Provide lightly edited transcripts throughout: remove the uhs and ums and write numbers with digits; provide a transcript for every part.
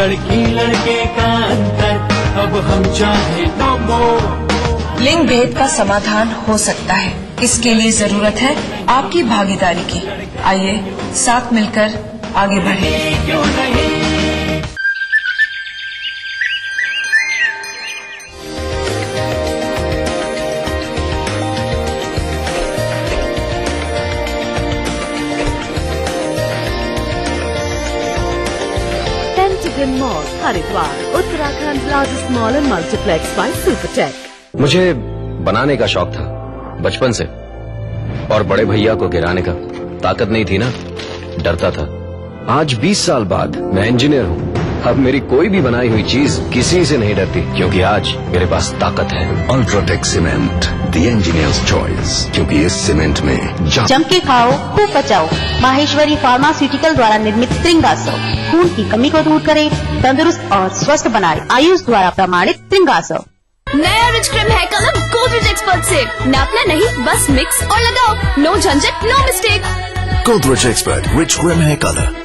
लड़की लड़के का अंतर अब हम चाहे नो मोर। लिंग भेद का समाधान हो सकता है, इसके लिए जरूरत है आपकी भागीदारी की। आइए साथ मिलकर आगे बढ़ें। क्यों नहीं? Pentagon mall, Haridwar, Uttarakhand largest mall and multiplex by Supertech. मुझे बनाने का शौक था बचपन से, और बड़े भैया को गिराने का। ताकत नहीं थी ना, डरता था। आज 20 साल बाद मैं इंजीनियर हूँ। अब मेरी कोई भी बनाई हुई चीज किसी से नहीं डरती, क्योंकि आज मेरे पास ताकत है। UltraTech cement, the engineers choice, क्योंकि इस सीमेंट में जम के खाओ, खूब पचाओ। माहेश्वरी फार्मास्यूटिकल द्वारा निर्मित त्रिंगासव खून की कमी को दूर करे, तंदुरुस्त और स्वस्थ बनाए। आयुष द्वारा प्रमाणित त्रिंगासव। नया rich cream hair colour Godrej expert से नापना नहीं, बस मिक्स और लगाओ। नो झंझट, no mistake. Godrej expert rich cream hair colour.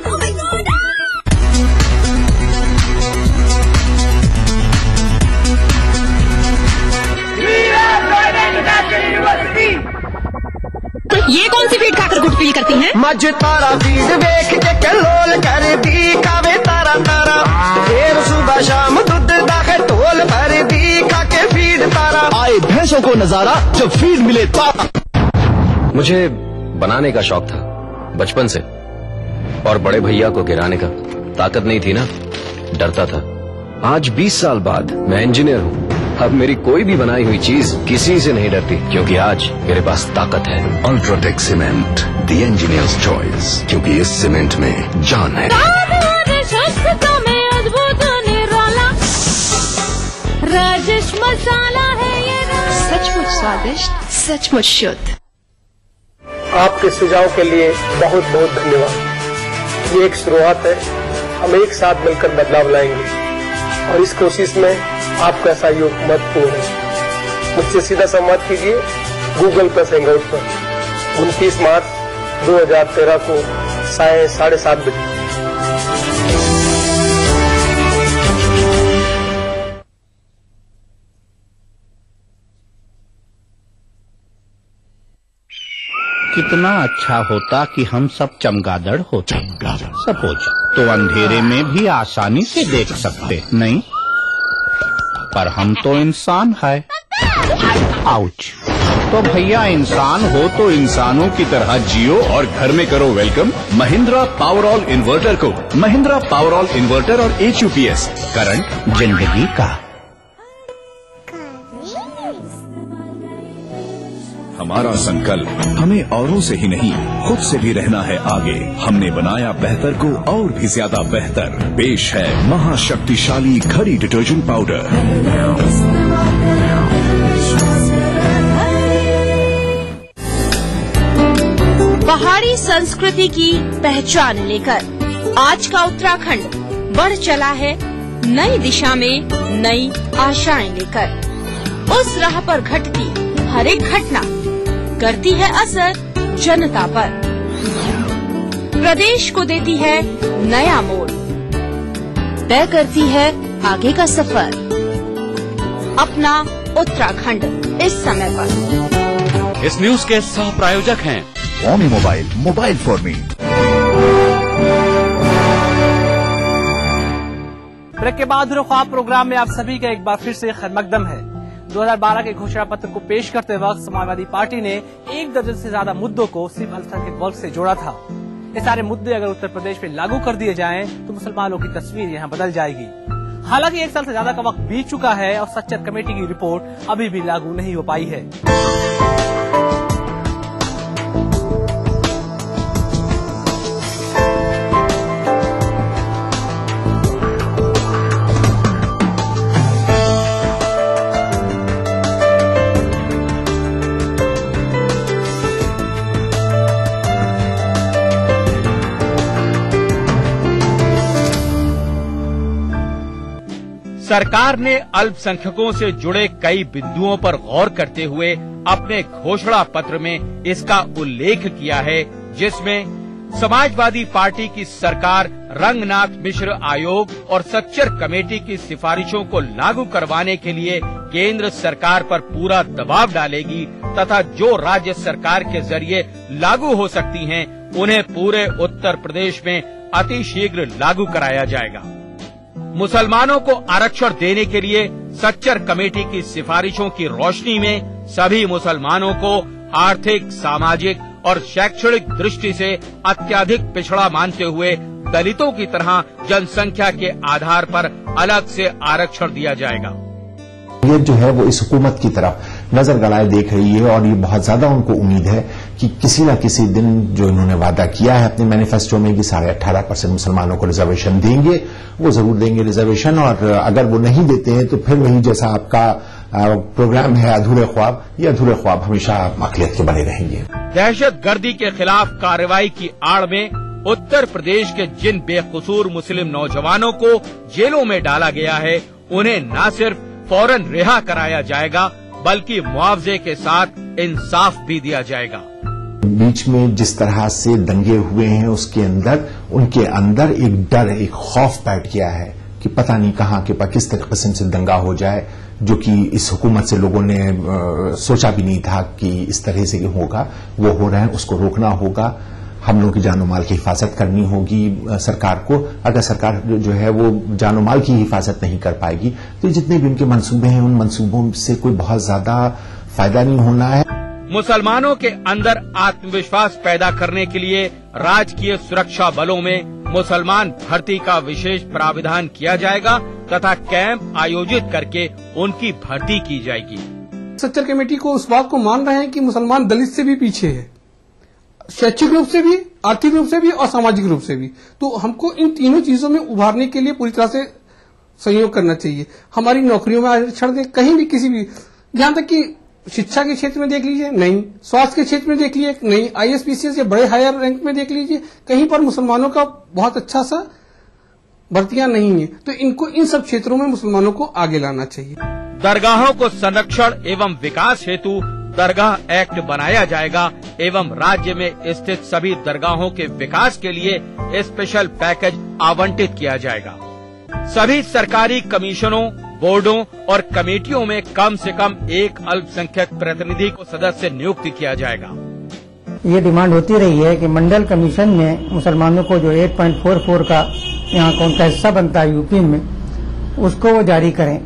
ये कौन सी फीड खाकर गुड फील करती हैं? मज तारा फीड देख के कलोल कर दी कावे तारा तारा। फिर सुबह शाम दूध दाखे टोल भर दी काके फीड तारा। आए भैंसों को नजारा जब फीड मिले तारा। मुझे बनाने का शौक था बचपन से, और बड़े भैया को गिराने का। ताकत नहीं थी ना, डरता था। आज 20 साल बाद मैं इंजीनियर हूँ। अब मेरी कोई भी बनाई हुई चीज किसी से नहीं डरती, क्योंकि आज मेरे पास ताकत है। UltraTech cement, the engineers choice, क्योंकि इस सीमेंट में जान है। राजेश मसाला है ये, सचमुच स्वादिष्ट, सचमुच शुद्ध। आपके सुझाव के लिए बहुत बहुत धन्यवाद। ये एक शुरुआत है, हम एक साथ मिलकर बदलाव लाएंगे, और इस कोशिश में आपका सहयोग महत्वपूर्ण है। मुझसे सीधा संवाद कीजिए गूगल प्लस हैंगआउट पर 29 मार्च 2013 को 7:30 बजे। कितना अच्छा होता कि हम सब चमगादड़ होते। सपोज तो अंधेरे में भी आसानी से देख सकते, नहीं? पर हम तो इंसान है। आउच। तो भैया इंसान हो तो इंसानों की तरह जियो और घर में करो वेलकम महिंद्रा पावरऑल इन्वर्टर को। महिंद्रा पावरऑल इन्वर्टर और HUPS, करंट जिंदगी का। हमारा संकल्प हमें औरों से ही नहीं खुद से भी रहना है आगे। हमने बनाया बेहतर को और भी ज्यादा बेहतर। पेश है महाशक्तिशाली घड़ी डिटर्जेंट पाउडर। पहाड़ी संस्कृति की पहचान लेकर आज का उत्तराखंड बढ़ चला है नई दिशा में, नई आशाएं लेकर। उस राह पर घटती हर एक घटना करती है असर जनता पर, प्रदेश को देती है नया मोड़, तय करती है आगे का सफर। अपना उत्तराखंड इस समय पर। इस न्यूज के सह प्रायोजक हैं Omi mobile, mobile for me. Break के बाद ख्वाब प्रोग्राम में आप सभी का एक बार फिर से खैरमकदम है। 2012 के घोषणा पत्र को पेश करते वक्त समाजवादी पार्टी ने 1 दर्जन से ज्यादा मुद्दों को सिर्फ अल्पसंख्यक वर्ग से जोड़ा था। ये सारे मुद्दे अगर उत्तर प्रदेश में लागू कर दिए जाएं तो मुसलमानों की तस्वीर यहाँ बदल जाएगी। हालांकि 1 साल से ज्यादा का वक्त बीत चुका है और सच्चर कमेटी की रिपोर्ट अभी भी लागू नहीं हो पाई है। सरकार ने अल्पसंख्यकों से जुड़े कई बिंदुओं पर गौर करते हुए अपने घोषणा पत्र में इसका उल्लेख किया है, जिसमें समाजवादी पार्टी की सरकार रंगनाथ मिश्र आयोग और सच्चर कमेटी की सिफारिशों को लागू करवाने के लिए केंद्र सरकार पर पूरा दबाव डालेगी तथा जो राज्य सरकार के जरिए लागू हो सकती हैं, उन्हें पूरे उत्तर प्रदेश में अतिशीघ्र लागू कराया जाएगा। मुसलमानों को आरक्षण देने के लिए सच्चर कमेटी की सिफारिशों की रोशनी में सभी मुसलमानों को आर्थिक, सामाजिक और शैक्षणिक दृष्टि से अत्यधिक पिछड़ा मानते हुए दलितों की तरह जनसंख्या के आधार पर अलग से आरक्षण दिया जाएगा। ये जो है वो इस हुकूमत की तरफ नजर गड़ाए देख रही है और ये बहुत ज्यादा उनको उम्मीद है कि किसी न किसी दिन जो इन्होंने वादा किया है अपने मैनिफेस्टो में कि 18.5% मुसलमानों को रिजर्वेशन देंगे, वो जरूर देंगे रिजर्वेशन। और अगर वो नहीं देते हैं तो फिर वही जैसा आपका प्रोग्राम है अधूरे ख्वाब, ये अधूरे ख्वाब हमेशा अक़लियत के बने रहेंगे। दहशतगर्दी के खिलाफ कार्रवाई की आड़ में उत्तर प्रदेश के जिन बेकसूर मुस्लिम नौजवानों को जेलों में डाला गया है, उन्हें न सिर्फ फौरन रिहा कराया जाएगा बल्कि मुआवजे के साथ इंसाफ भी दिया जाएगा। बीच में जिस तरह से दंगे हुए हैं उसके अंदर उनके अंदर एक डर, एक खौफ बैठ गया है कि पता नहीं कहां के किस किस्म से दंगा हो जाए, जो कि इस हुकूमत से लोगों ने सोचा भी नहीं था कि इस तरह से होगा। वो हो रहा है, उसको रोकना होगा। हम लोगों की जानो माल की हिफाजत करनी होगी सरकार को। अगर सरकार जो है वो जानो माल की हिफाजत नहीं कर पाएगी तो जितने भी उनके मंसूबे हैं उन मंसूबों से कोई बहुत ज्यादा फायदा नहीं होना है। मुसलमानों के अंदर आत्मविश्वास पैदा करने के लिए राजकीय सुरक्षा बलों में मुसलमान भर्ती का विशेष प्राविधान किया जाएगा तथा कैंप आयोजित करके उनकी भर्ती की जाएगी। सच्चर कमेटी को उस बात को मान रहे हैं कि मुसलमान दलित से भी पीछे है, शैक्षिक रूप से भी, आर्थिक रूप से भी और सामाजिक रूप से भी। तो हमको इन तीनों चीजों में उभारने के लिए पूरी तरह से सहयोग करना चाहिए। हमारी नौकरियों में आरक्षण दें, कहीं भी किसी भी, यहां तक कि शिक्षा के क्षेत्र में देख लीजिए नहीं, स्वास्थ्य के क्षेत्र में देख लीजिए नहीं, IAS-PCS या बड़े हायर रैंक में देख लीजिए, कहीं पर मुसलमानों का बहुत अच्छा सा भर्तियां नहीं है। तो इनको इन सब क्षेत्रों में मुसलमानों को आगे लाना चाहिए। दरगाहों को संरक्षण एवं विकास हेतु दरगाह एक्ट बनाया जाएगा एवं राज्य में स्थित सभी दरगाहों के विकास के लिए स्पेशल पैकेज आवंटित किया जाएगा। सभी सरकारी कमीशनों, बोर्डों और कमेटियों में कम से कम एक अल्पसंख्यक प्रतिनिधि को सदस्य नियुक्त किया जाएगा। ये डिमांड होती रही है कि मंडल कमीशन में मुसलमानों को जो 8.44 का यहाँ का हिस्सा बनता है यूपी में, उसको वो जारी करें।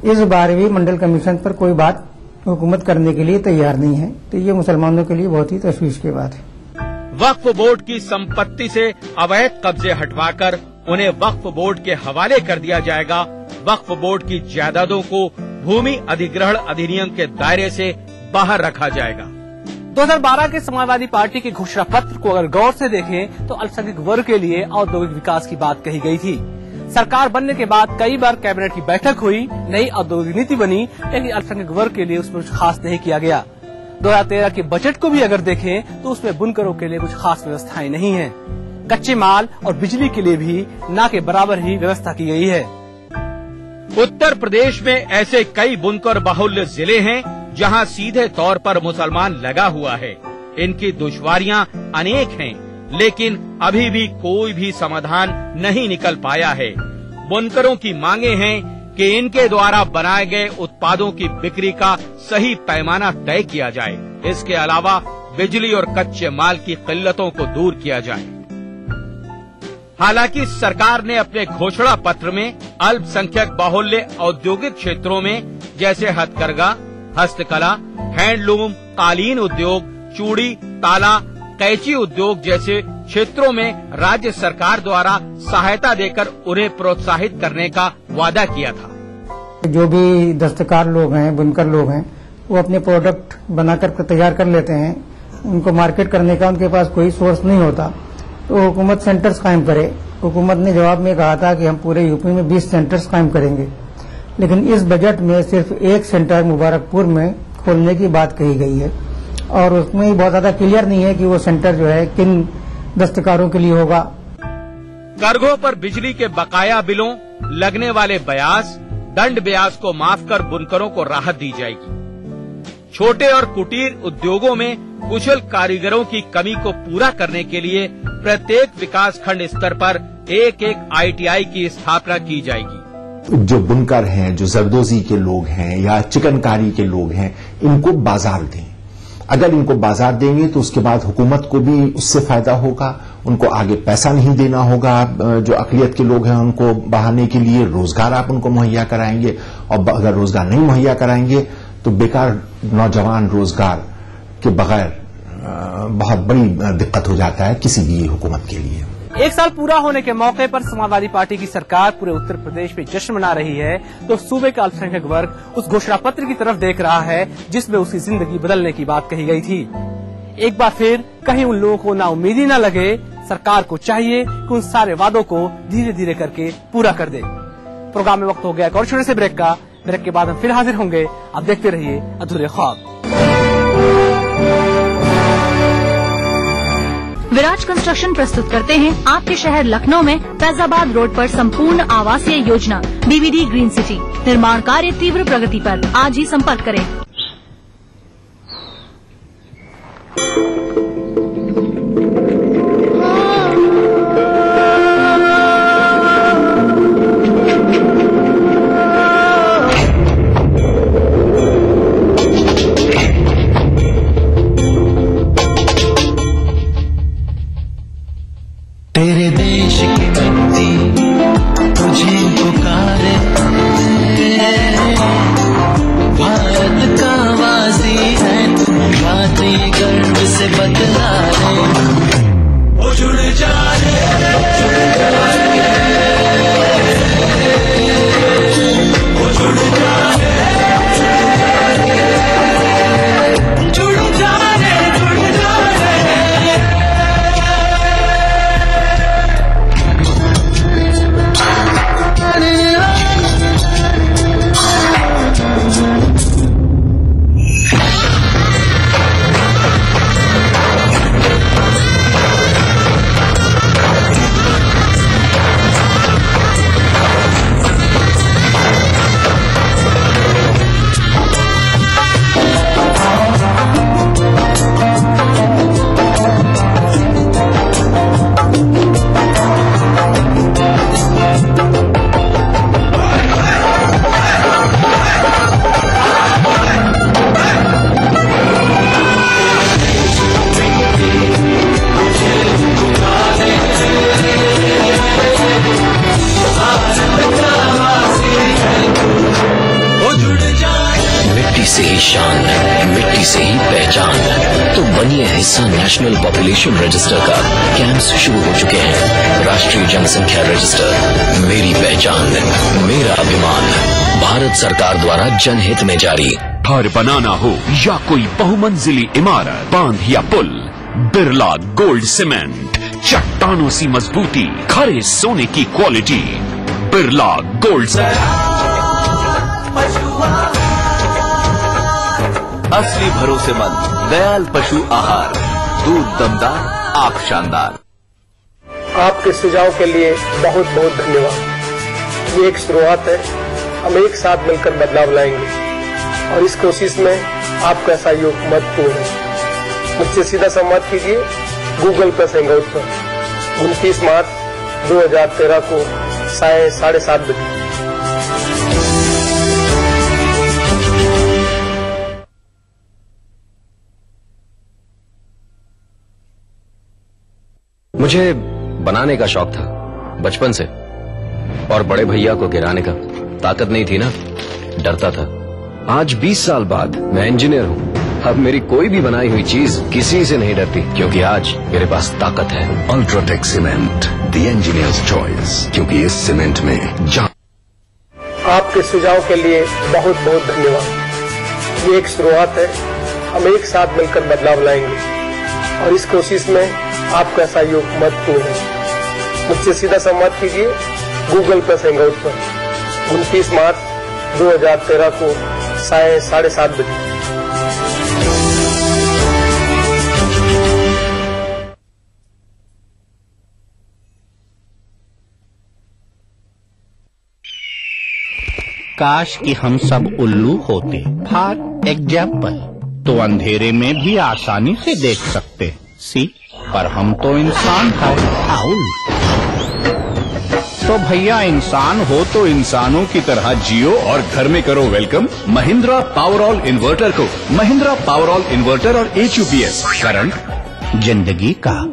इस बार भी मंडल कमीशन पर कोई बात हुकूमत करने के लिए तैयार नहीं है, तो ये मुसलमानों के लिए बहुत ही तशवीश की बात है। वक्फ बोर्ड की संपत्ति से अवैध कब्जे हटवाकर उन्हें वक्फ बोर्ड के हवाले कर दिया जाएगा। वक्फ बोर्ड की जायदादों को भूमि अधिग्रहण अधिनियम के दायरे से बाहर रखा जाएगा। 2012 के समाजवादी पार्टी के घोषणा पत्र को अगर गौर से देखें तो अल्पसंख्यक वर्ग के लिए औद्योगिक विकास की बात कही गई थी। सरकार बनने के बाद कई बार कैबिनेट की बैठक हुई, नई औद्योगिक नीति बनी, लेकिन अल्पसंख्यक वर्ग के लिए उसमें कुछ खास नहीं किया गया। 2013 के बजट को भी अगर देखें तो उसमें बुनकरों के लिए कुछ खास व्यवस्थाएं नहीं है। कच्चे माल और बिजली के लिए भी न के बराबर ही व्यवस्था की गई है। उत्तर प्रदेश में ऐसे कई बुनकर बाहुल्य जिले हैं जहां सीधे तौर पर मुसलमान लगा हुआ है। इनकी दुश्वारियां अनेक हैं, लेकिन अभी भी कोई भी समाधान नहीं निकल पाया है। बुनकरों की मांगे हैं कि इनके द्वारा बनाए गए उत्पादों की बिक्री का सही पैमाना तय किया जाए। इसके अलावा बिजली और कच्चे माल की किल्लतों को दूर किया जाए। हालांकि सरकार ने अपने घोषणा पत्र में अल्पसंख्यक बाहुल्य औद्योगिक क्षेत्रों में जैसे हथकरघा, हस्तकला, हैंडलूम, कालीन उद्योग, चूड़ी, ताला, कैंची उद्योग जैसे क्षेत्रों में राज्य सरकार द्वारा सहायता देकर उन्हें प्रोत्साहित करने का वादा किया था। जो भी दस्तकार लोग हैं, बुनकर लोग हैं, वो अपने प्रोडक्ट बनाकर तैयार कर लेते हैं। उनको मार्केट करने का उनके पास कोई सोर्स नहीं होता, तो हुकूमत सेंटर्स कायम करे। हुकूमत ने जवाब में कहा था कि हम पूरे यूपी में 20 सेंटर्स कायम करेंगे, लेकिन इस बजट में सिर्फ एक सेंटर मुबारकपुर में खोलने की बात कही गई है और उसमें बहुत ज्यादा क्लियर नहीं है कि वो सेंटर जो है किन दस्तकारों के लिए होगा। कर्घों पर बिजली के बकाया बिलों, लगने वाले ब्याज, दंड ब्याज को माफ कर बुनकरों को राहत दी जाएगी। छोटे और कुटीर उद्योगों में कुशल कारीगरों की कमी को पूरा करने के लिए प्रत्येक विकास खंड स्तर पर एक ITI की स्थापना की जाएगी। जो बुनकर हैं, जो जरदोजी के लोग हैं या चिकनकारी के लोग हैं, इनको बाजार दें। अगर इनको बाजार देंगे तो उसके बाद हुकूमत को भी उससे फायदा होगा, उनको आगे पैसा नहीं देना होगा। जो अकलियत के लोग हैं उनको बढ़ाने के लिए रोजगार आप उनको मुहैया कराएंगे, और अगर रोजगार नहीं मुहैया कराएंगे तो बेकार नौजवान रोजगार के बगैर बहुत बड़ी दिक्कत हो जाता है किसी भी हुकूमत के लिए। एक साल पूरा होने के मौके पर समाजवादी पार्टी की सरकार पूरे उत्तर प्रदेश में जश्न मना रही है, तो सूबे का अल्पसंख्यक वर्ग उस घोषणा पत्र की तरफ देख रहा है जिसमें उसकी जिंदगी बदलने की बात कही गई थी। एक बार फिर कहीं उन लोगों को नाउम्मीदी न लगे। सरकार को चाहिए कि उन सारे वादों को धीरे धीरे करके पूरा कर दे। प्रोग्राम में वक्त हो गया एक और छोटे से ब्रेक का। ब्रेक के बाद हम फिर हाजिर होंगे। आप देखते रहिए अधूरे ख्वाब। विराज कंस्ट्रक्शन प्रस्तुत करते हैं आपके शहर लखनऊ में फैजाबाद रोड पर संपूर्ण आवासीय योजना BVD ग्रीन सिटी। निर्माण कार्य तीव्र प्रगति पर। आज ही संपर्क करें। तेरे देश की मिट्टी तुझे पुकारे, भारत का वासी है तू, बात ये गर्व से बतला रे। ओ जुड़ जा रे, जुड़ जा रे, ओ जुड़ जा रे, जुड़ जा रे, जुड़ जा रे। मिट्टी से ही शान, मिट्टी से ही पहचान। तो बनिए हिस्सा नेशनल पॉपुलेशन रजिस्टर का। कैंप्स शुरू हो चुके हैं। राष्ट्रीय जनसंख्या रजिस्टर, मेरी पहचान, मेरा अभिमान। भारत सरकार द्वारा जनहित में जारी। घर बनाना हो या कोई बहुमंजिली इमारत, बांध या पुल, बिरला गोल्ड सीमेंट। चट्टानों सी मजबूती, खरे सोने की क्वालिटी, बिरला गोल्ड। असली भरोसेमंद दयाल पशु आहार, दूध दमदार, आंख शानदार। आपके सुझाव के लिए बहुत बहुत धन्यवाद। ये एक शुरुआत है, हम एक साथ मिलकर बदलाव लाएंगे और इस कोशिश में आपका सहयोग महत्वपूर्ण है। मुझसे सीधा संवाद कीजिए Google+ हैंगआउट पर 29 मार्च 2013 को 7:30 बजे। मुझे बनाने का शौक था बचपन से, और बड़े भैया को गिराने का। ताकत नहीं थी ना, डरता था। आज 20 साल बाद मैं इंजीनियर हूँ। अब मेरी कोई भी बनाई हुई चीज किसी से नहीं डरती, क्योंकि आज मेरे पास ताकत है। UltraTech cement, the engineers choice, क्योंकि इस सीमेंट में जान। आपके सुझाव के लिए बहुत बहुत धन्यवाद। ये एक शुरुआत है, हम एक साथ मिलकर बदलाव लाएंगे और इस कोशिश में आपका सहयोग महत्वपूर्ण है। मुझसे सीधा संवाद कीजिए Google+ हैंगआउट पर 29 मार्च 2013 को 7:30 बजे। काश कि हम सब उल्लू होते। फॉर एग्जाम्पल, तो अंधेरे में भी आसानी से देख सकते। सी, पर हम तो इंसान हैं। तो भैया इंसान हो तो इंसानों की तरह जियो और घर में करो वेलकम महिंद्रा पावरऑल इन्वर्टर को। महिंद्रा पावरऑल इन्वर्टर और HUPS करंट जिंदगी का।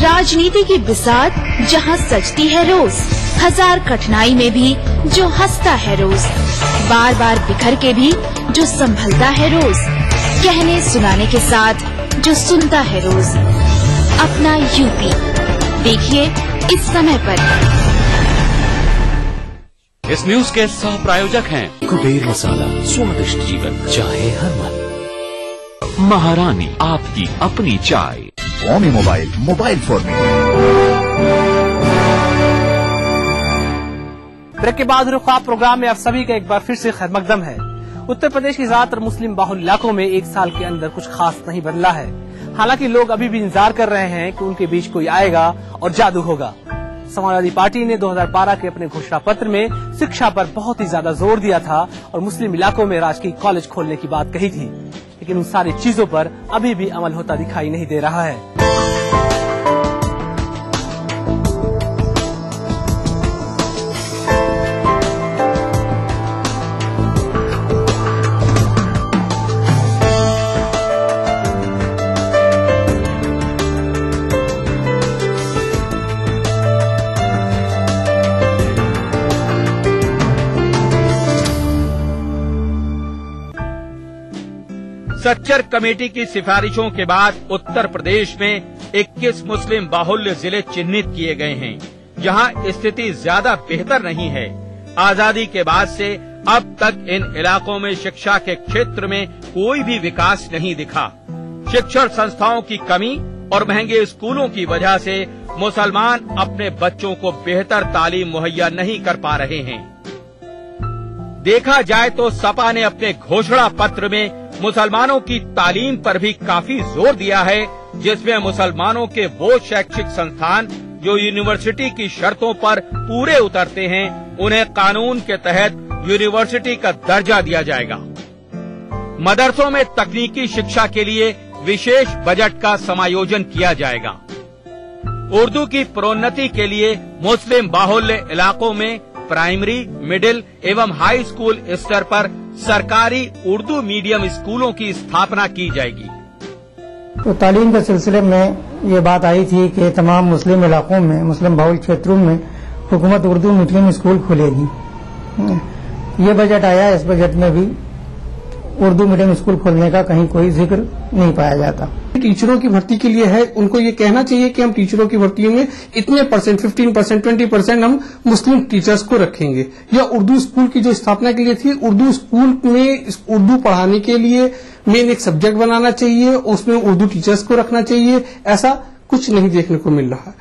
राजनीति की बिसात जहां सजती है रोज, हजार कठिनाई में भी जो हंसता है रोज, बार बार बिखर के भी जो संभलता है रोज, कहने सुनाने के साथ जो सुनता है रोज, अपना यूपी। देखिए इस समय पर। इस न्यूज के सह प्रायोजक हैं कुबेर मसाला, स्वादिष्ट जीवन चाहे हर मन। महारानी आपकी अपनी चाय। ओमी मोबाइल, मोबाइल फोन। ब्रेक के बाद ख्वाब प्रोग्राम में आप सभी का एक बार फिर से खैर मकदम है। उत्तर प्रदेश के ज्यादातर मुस्लिम बाहुल इलाकों में एक साल के अंदर कुछ खास नहीं बदला है। हालांकि लोग अभी भी इंतजार कर रहे हैं कि उनके बीच कोई आएगा और जादू होगा। समाजवादी पार्टी ने 2012 के अपने घोषणा पत्र में शिक्षा पर बहुत ही ज्यादा जोर दिया था और मुस्लिम इलाकों में राजकीय कॉलेज खोलने की बात कही थी, लेकिन उन सारी चीजों पर अभी भी अमल होता दिखाई नहीं दे रहा है। सच्चर कमेटी की सिफारिशों के बाद उत्तर प्रदेश में 21 मुस्लिम बाहुल्य जिले चिन्हित किए गए हैं, जहां स्थिति ज्यादा बेहतर नहीं है। आजादी के बाद से अब तक इन इलाकों में शिक्षा के क्षेत्र में कोई भी विकास नहीं दिखा। शिक्षण संस्थाओं की कमी और महंगे स्कूलों की वजह से मुसलमान अपने बच्चों को बेहतर तालीम मुहैया नहीं कर पा रहे हैं। देखा जाए तो सपा ने अपने घोषणा पत्र में मुसलमानों की तालीम पर भी काफी जोर दिया है, जिसमें मुसलमानों के वो शैक्षिक संस्थान जो यूनिवर्सिटी की शर्तों पर पूरे उतरते हैं, उन्हें कानून के तहत यूनिवर्सिटी का दर्जा दिया जाएगा। मदरसों में तकनीकी शिक्षा के लिए विशेष बजट का समायोजन किया जाएगा। उर्दू की प्रोन्नति के लिए मुस्लिम बाहुल्य इलाकों में प्राइमरी, मिडिल एवं हाई स्कूल स्तर पर सरकारी उर्दू मीडियम स्कूलों की स्थापना की जाएगी। तो तालीम के सिलसिले में ये बात आई थी कि तमाम मुस्लिम इलाकों में, मुस्लिम बाहुल क्षेत्रों में हुकूमत उर्दू मीडियम स्कूल खोलेगी। ये बजट आया, इस बजट में भी उर्दू मीडियम स्कूल खोलने का कहीं कोई जिक्र नहीं पाया जाता। टीचरों की भर्ती के लिए है, उनको ये कहना चाहिए कि हम टीचरों की भर्ती में इतने परसेंट, 15%, 20% हम मुस्लिम टीचर्स को रखेंगे। या उर्दू स्कूल की जो स्थापना के लिए थी, उर्दू स्कूल में उर्दू पढ़ाने के लिए मेन एक सब्जेक्ट बनाना चाहिए, उसमें उर्दू टीचर्स को रखना चाहिए। ऐसा कुछ नहीं देखने को मिल रहा है।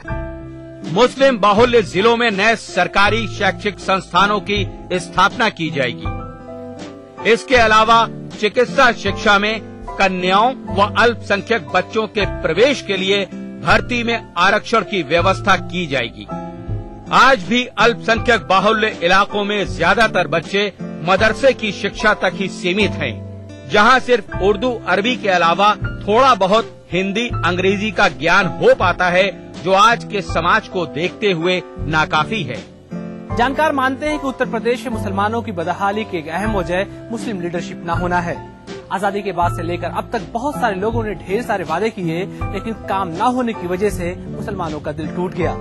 मुस्लिम बाहुल्य जिलों में नए सरकारी शैक्षिक संस्थानों की स्थापना की जाएगी। इसके अलावा चिकित्सा शिक्षा में कन्याओं व अल्पसंख्यक बच्चों के प्रवेश के लिए भर्ती में आरक्षण की व्यवस्था की जाएगी। आज भी अल्पसंख्यक बाहुल्य इलाकों में ज्यादातर बच्चे मदरसे की शिक्षा तक ही सीमित हैं, जहां सिर्फ उर्दू अरबी के अलावा थोड़ा बहुत हिंदी अंग्रेजी का ज्ञान हो पाता है, जो आज के समाज को देखते हुए नाकाफी है। जानकार मानते हैं कि उत्तर प्रदेश में मुसलमानों की बदहाली की एक अहम वजह मुस्लिम लीडरशिप न होना है। आजादी के बाद से लेकर अब तक बहुत सारे लोगों ने ढेर सारे वादे किए, लेकिन काम न होने की वजह से मुसलमानों का दिल टूट गया।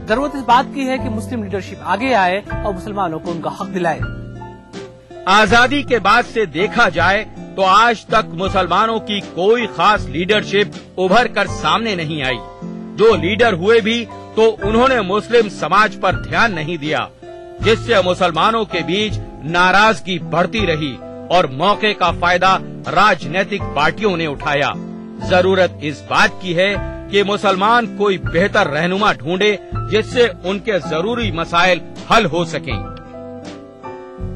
जरूरत इस बात की है कि मुस्लिम लीडरशिप आगे आए और मुसलमानों को उनका हक दिलाए। आजादी के बाद से देखा जाए तो आज तक मुसलमानों की कोई खास लीडरशिप उभर कर सामने नहीं आई। जो लीडर हुए भी तो उन्होंने मुस्लिम समाज पर ध्यान नहीं दिया, जिससे मुसलमानों के बीच नाराजगी बढ़ती रही और मौके का फायदा राजनीतिक पार्टियों ने उठाया। जरूरत इस बात की है कि मुसलमान कोई बेहतर रहनुमा ढूंढे, जिससे उनके जरूरी मसाइल हल हो सकें।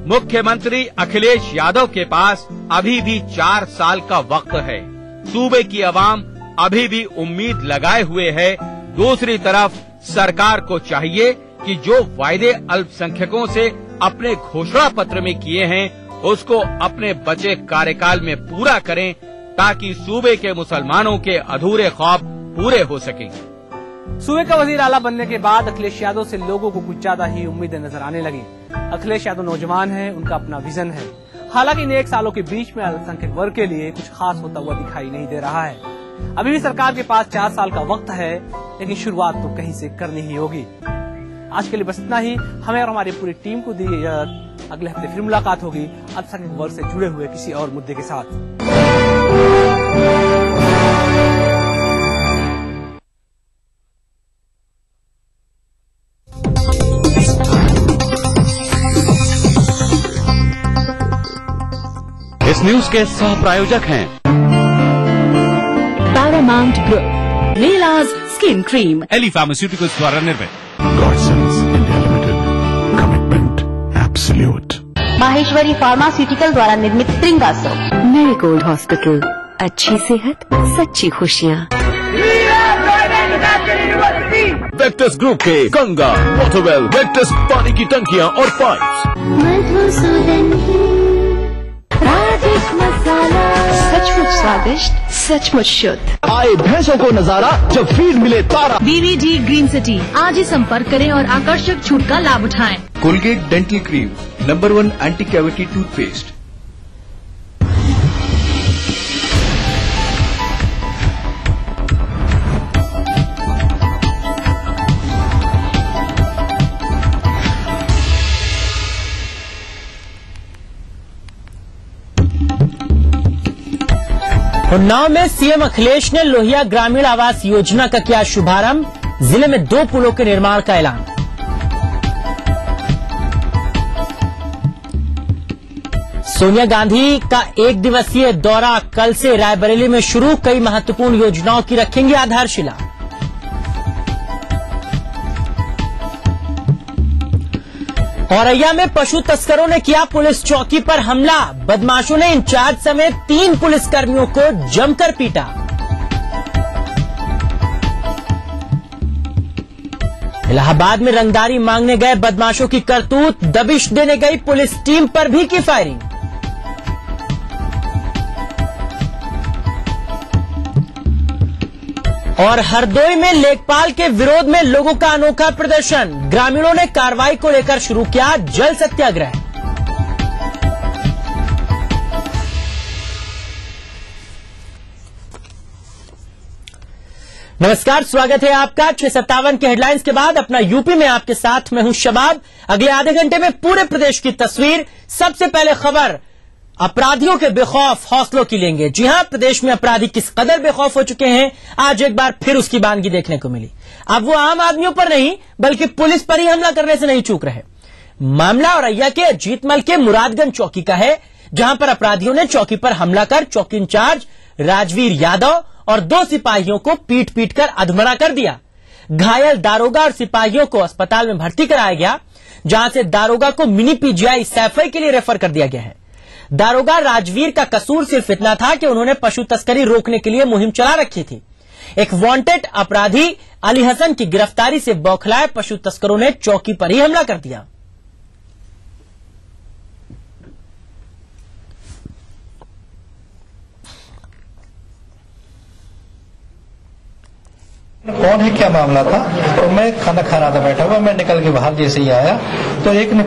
मुख्यमंत्री अखिलेश यादव के पास अभी भी 4 साल का वक्त है। सूबे की आवाम अभी भी उम्मीद लगाए हुए है। दूसरी तरफ सरकार को चाहिए कि जो वायदे अल्पसंख्यकों से अपने घोषणा पत्र में किए हैं, उसको अपने बचे कार्यकाल में पूरा करें ताकि सूबे के मुसलमानों के अधूरे ख्वाब पूरे हो सकें। सूबे का वजीर आला बनने के बाद अखिलेश यादव से लोगों को कुछ ज्यादा ही उम्मीदें नजर आने लगी। अखिलेश यादव नौजवान हैं, उनका अपना विजन है। हालांकि इन 1 सालों के बीच में अल्पसंख्यक वर्ग के लिए कुछ खास होता हुआ दिखाई नहीं दे रहा है। अभी भी सरकार के पास 4 साल का वक्त है, लेकिन शुरुआत तो कहीं से करनी ही होगी। आज के लिए बस इतना ही। हमें और हमारी पूरी टीम को दी इजाजत। अगले हफ्ते फिर मुलाकात होगी अल्पसंख्यक वर्ग से जुड़े हुए किसी और मुद्दे के साथ। इस न्यूज के सह प्रायोजक हैं Paramount group, Leelaj skin cream, Eli pharmaceuticals द्वारा निर्मित, Godsons India limited, commitment absolute, Maheshwari pharmaceutical द्वारा निर्मित त्रिंगासो, मेरीगोल्ड हॉस्पिटल, अच्छी सेहत सच्ची खुशियाँ। वेक्टस ग्रुप के गंगा, वाटरवेल, वेक्टस पानी की टंकियां और पाइप्स, सचमुच स्वादिष्ट, सचमुच शुद्ध। आए भैंसों को नजारा जब फीड मिले तारा। बीवीडी ग्रीन सिटी, आज ही संपर्क करें और आकर्षक छूट का लाभ उठाएं। Colgate dental cream, number 1 anti cavity toothpaste. Unnao में सीएम अखिलेश ने लोहिया ग्रामीण आवास योजना का किया शुभारंभ। जिले में 2 पुलों के निर्माण का ऐलान। सोनिया गांधी का 1 दिवसीय दौरा कल से रायबरेली में शुरू। कई महत्वपूर्ण योजनाओं की रखेंगे आधारशिला। औरैया में पशु तस्करों ने किया पुलिस चौकी पर हमला। बदमाशों ने इंचार्ज समेत 3 पुलिसकर्मियों को जमकर पीटा। इलाहाबाद में रंगदारी मांगने गए बदमाशों की करतूत। दबिश देने गई पुलिस टीम पर भी की फायरिंग। और हरदोई में लेखपाल के विरोध में लोगों का अनोखा प्रदर्शन। ग्रामीणों ने कार्रवाई को लेकर शुरू किया जल सत्याग्रह। नमस्कार, स्वागत है आपका 6:57 के हेडलाइंस के बाद अपना यूपी में आपके साथ मैं हूं शबाब। अगले आधे घंटे में पूरे प्रदेश की तस्वीर। सबसे पहले खबर अपराधियों के बेखौफ हौसलों की लेंगे। जी हां, प्रदेश में अपराधी किस कदर बेखौफ हो चुके हैं, आज एक बार फिर उसकी बानगी देखने को मिली। अब वो आम आदमियों पर नहीं बल्कि पुलिस पर ही हमला करने से नहीं चूक रहे। मामला औरैया के अजीतमल के मुरादगंज चौकी का है, जहां पर अपराधियों ने चौकी पर हमला कर चौकी इंचार्ज राजवीर यादव और 2 सिपाहियों को पीट पीट कर अधमरा कर दिया। घायल दारोगा और सिपाहियों को अस्पताल में भर्ती कराया गया, जहां से दारोगा को मिनी पीजीआई सैफई के लिए रेफर कर दिया गया है। दारोगा राजवीर का कसूर सिर्फ इतना था कि उन्होंने पशु तस्करी रोकने के लिए मुहिम चला रखी थी। एक वांटेड अपराधी अली हसन की गिरफ्तारी से बौखलाए पशु तस्करों ने चौकी पर ही हमला कर दिया। कौन है, क्या मामला था? तो मैं खाना खा रहा था बैठा हुआ, मैं निकल के बाहर जैसे ही आया तो एक ने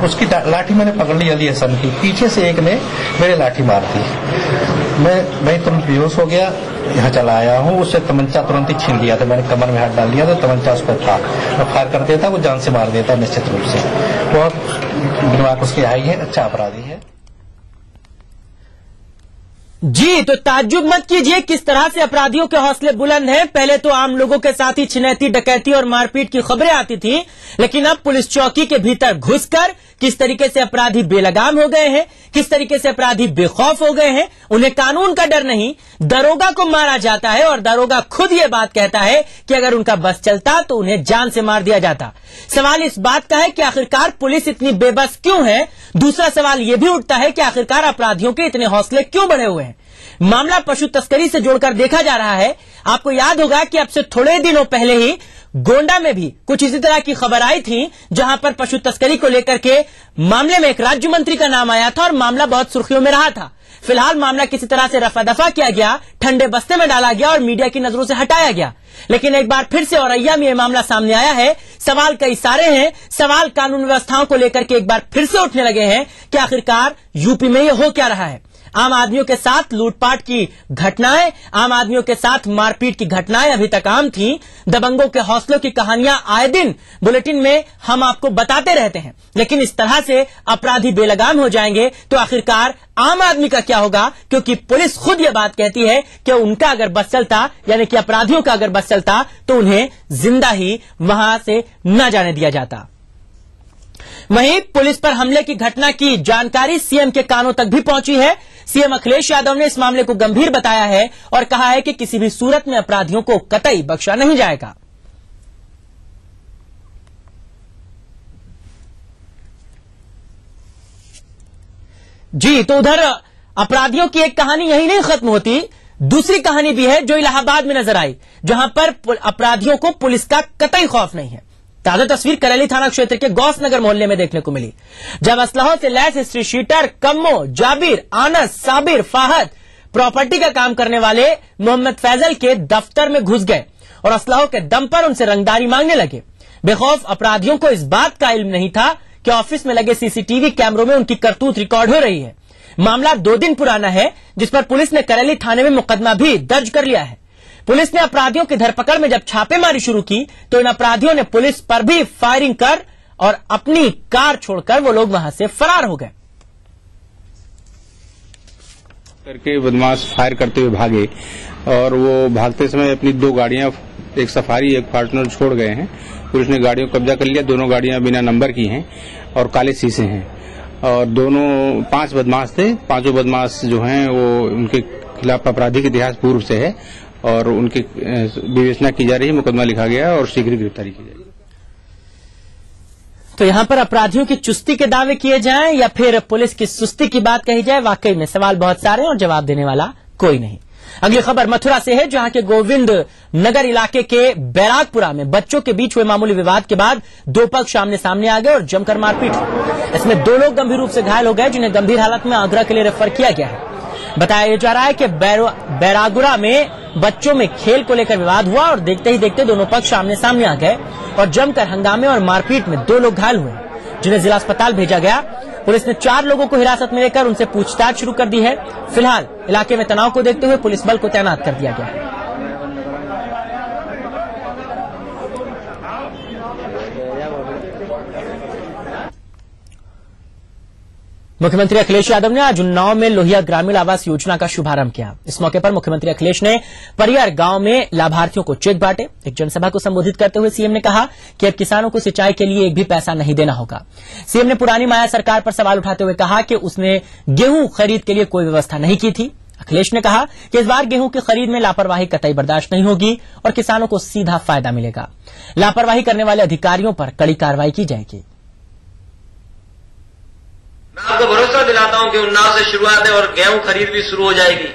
उसकी लाठी मैंने पकड़ ली अली हसन की। पीछे से एक ने मेरे लाठी मार दी। मैं तुरंत बेहोश हो गया, यहाँ चला आया हूँ। उससे तमंचा तुरंत ही छीन लिया था, मैंने कमर में हाथ डाल लिया था, तमंचा उस पर था। मैं फायर कर देता, वो जान से मार देता निश्चित रूप से। बहुत दिमाग उसकी हाई है, अच्छा अपराधी है। जी तो ताज्जुब मत कीजिए किस तरह से अपराधियों के हौसले बुलंद हैं। पहले तो आम लोगों के साथ ही छिनैती, डकैती और मारपीट की खबरें आती थी, लेकिन अब पुलिस चौकी के भीतर घुसकर किस तरीके से अपराधी बेलगाम हो गए हैं, किस तरीके से अपराधी बेखौफ हो गए हैं। उन्हें कानून का डर नहीं, दरोगा को मारा जाता है और दरोगा खुद ये बात कहता है कि अगर उनका बस चलता तो उन्हें जान से मार दिया जाता। सवाल इस बात का है कि आखिरकार पुलिस इतनी बेबस क्यों है। दूसरा सवाल यह भी उठता है कि आखिरकार अपराधियों के इतने हौसले क्यों बढ़े हुए हैं। मामला पशु तस्करी से जोड़कर देखा जा रहा है। आपको याद होगा कि अब से थोड़े दिनों पहले ही गोंडा में भी कुछ इसी तरह की खबर आई थी, जहां पर पशु तस्करी को लेकर के मामले में एक राज्य मंत्री का नाम आया था और मामला बहुत सुर्खियों में रहा था। फिलहाल मामला किसी तरह से रफा दफा किया गया, ठंडे बस्ते में डाला गया और मीडिया की नजरों से हटाया गया। लेकिन एक बार फिर से औरैया में यह मामला सामने आया है। सवाल कई सारे हैं, सवाल कानून व्यवस्थाओं को लेकर के एक बार फिर से उठने लगे हैं कि आखिरकार यूपी में यह हो क्या रहा है। आम आदमियों के साथ लूटपाट की घटनाएं, आम आदमियों के साथ मारपीट की घटनाएं अभी तक आम थी। दबंगों के हौसलों की कहानियां आए दिन बुलेटिन में हम आपको बताते रहते हैं, लेकिन इस तरह से अपराधी बेलगाम हो जाएंगे तो आखिरकार आम आदमी का क्या होगा? क्योंकि पुलिस खुद यह बात कहती है कि उनका अगर बस चलता, यानी कि अपराधियों का अगर बस चलता, तो उन्हें जिंदा ही वहां से न जाने दिया जाता। वहीं पुलिस पर हमले की घटना की जानकारी सीएम के कानों तक भी पहुंची है। सीएम अखिलेश यादव ने इस मामले को गंभीर बताया है और कहा है कि किसी भी सूरत में अपराधियों को कतई बख्शा नहीं जाएगा। जी, तो उधर अपराधियों की एक कहानी यही नहीं खत्म होती, दूसरी कहानी भी है जो इलाहाबाद में नजर आई, जहां पर अपराधियों को पुलिस का कतई खौफ नहीं है। ताजा तस्वीर करेली थाना क्षेत्र के गौस नगर मोहल्ले में देखने को मिली, जब असलहों से लैस हिस्ट्री शीटर कम्मो, जाबिर, आनस, साबिर, फाहद प्रॉपर्टी का काम करने वाले मोहम्मद फैजल के दफ्तर में घुस गए और असलहों के दम पर उनसे रंगदारी मांगने लगे। बेखौफ अपराधियों को इस बात का इल्म नहीं था कि ऑफिस में लगे सीसीटीवी कैमरों में उनकी करतूत रिकॉर्ड हो रही है। मामला 2 दिन पुराना है, जिस पर पुलिस ने करेली थाने में मुकदमा भी दर्ज कर लिया है। पुलिस ने अपराधियों की धरपकड़ में जब छापेमारी शुरू की तो इन अपराधियों ने पुलिस पर भी फायरिंग कर और अपनी कार छोड़कर वो लोग वहां से फरार हो गए। करके बदमाश फायर करते हुए भागे और वो भागते समय अपनी 2 गाड़ियां, एक सफारी एक फॉर्च्यूनर छोड़ गए हैं। पुलिस ने गाड़ियों को कब्जा कर लिया। दोनों गाड़ियां बिना नंबर की हैं और काले शीशे हैं और दोनों 5 बदमाश थे। 5 बदमाश जो हैं वो उनके खिलाफ आपराधिक इतिहास पूर्व से है और उनकी विवेचना की जा रही है, मुकदमा लिखा गया और शीघ्र गिरफ्तारी की जाएगी। तो यहां पर अपराधियों की चुस्ती के दावे किए जाएं या फिर पुलिस की सुस्ती की बात कही जाए, वाकई में सवाल बहुत सारे हैं और जवाब देने वाला कोई नहीं। अगली खबर मथुरा से है, जहां के गोविंद नगर इलाके के बैरागपुरा में बच्चों के बीच हुए मामूली विवाद के बाद 2 पक्ष आमने सामने आ गए और जमकर मारपीट। इसमें 2 लोग गंभीर रूप से घायल हो गए, जिन्हें गंभीर हालत में आगरा के लिए रेफर किया गया है। बताया जा रहा है कि बैरागुरा में बच्चों में खेल को लेकर विवाद हुआ और देखते ही देखते दोनों पक्ष आमने सामने आ गए और जमकर हंगामे और मारपीट में 2 लोग घायल हुए, जिन्हें जिला अस्पताल भेजा गया। पुलिस ने 4 लोगों को हिरासत में लेकर उनसे पूछताछ शुरू कर दी है। फिलहाल इलाके में तनाव को देखते हुए पुलिस बल को तैनात कर दिया गया है। मुख्यमंत्री अखिलेश यादव ने आज उन्नाव में लोहिया ग्रामीण आवास योजना का शुभारंभ किया। इस मौके पर मुख्यमंत्री अखिलेश ने परियार गांव में लाभार्थियों को चेक बांटे। एक जनसभा को संबोधित करते हुए सीएम ने कहा कि अब किसानों को सिंचाई के लिए एक भी पैसा नहीं देना होगा। सीएम ने पुरानी माया सरकार पर सवाल उठाते हुए कहा कि उसने गेहूं खरीद के लिए कोई व्यवस्था नहीं की थी। अखिलेश ने कहा कि इस बार गेहूं की खरीद में लापरवाही कतई बर्दाश्त नहीं होगी और किसानों को सीधा फायदा मिलेगा। लापरवाही करने वाले अधिकारियों पर कड़ी कार्रवाई की जाएगी। मैं आपको भरोसा दिलाता हूं कि उन्नाव से शुरुआत है और गेहूं खरीद भी शुरू हो जाएगी।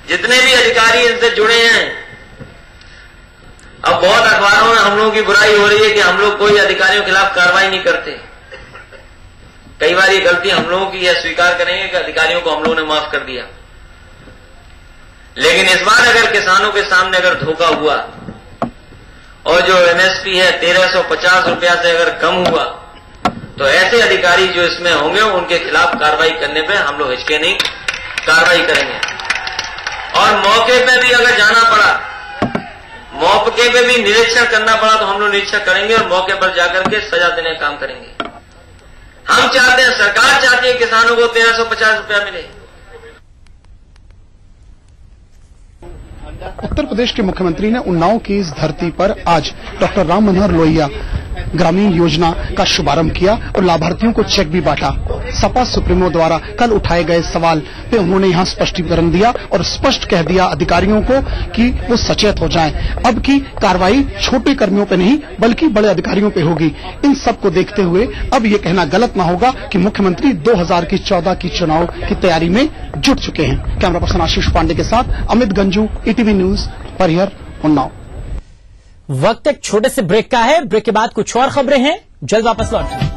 जितने भी अधिकारी इनसे जुड़े हैं, अब बहुत अखबारों में हम लोगों की बुराई हो रही है कि हम लोग कोई अधिकारियों के खिलाफ कार्रवाई नहीं करते। कई बार ये गलती हम लोगों की है, स्वीकार करेंगे कि अधिकारियों को हम लोगों ने माफ कर दिया। लेकिन इस बार अगर किसानों के सामने अगर धोखा हुआ और जो एमएसपी है 1350 रुपया से अगर कम हुआ, तो ऐसे अधिकारी जो इसमें होंगे उनके खिलाफ कार्रवाई करने पे हम लोग हिचके नहीं, कार्रवाई करेंगे। और मौके पे भी अगर जाना पड़ा, मौके पे भी निरीक्षण करना पड़ा तो हम लोग निरीक्षण करेंगे और मौके पर जाकर के सजा देने का काम करेंगे। हम चाहते हैं, सरकार चाहती है किसानों को 1350 रुपया मिले। उत्तर प्रदेश के मुख्यमंत्री ने उन्नाव की इस धरती पर आज डॉक्टर राम मनोहर लोहिया ग्रामीण योजना का शुभारंभ किया और लाभार्थियों को चेक भी बांटा। सपा सुप्रीमो द्वारा कल उठाए गए सवाल पे उन्होंने यहां स्पष्टीकरण दिया और स्पष्ट कह दिया अधिकारियों को कि वो सचेत हो जाएं। अब की कार्रवाई छोटे कर्मियों पे नहीं बल्कि बड़े अधिकारियों पे होगी। इन सब को देखते हुए अब ये कहना गलत ना होगा कि मुख्यमंत्री 2014 की चुनाव की तैयारी में जुट चुके हैं। कैमरा पर्सन आशीष पांडे के साथ अमित गंजू, ईटीवी न्यूज, परिहर, उन्नाव। वक्त एक छोटे से ब्रेक का है। ब्रेक के बाद कुछ और खबरें हैं, जल्द वापस लौटेंगे।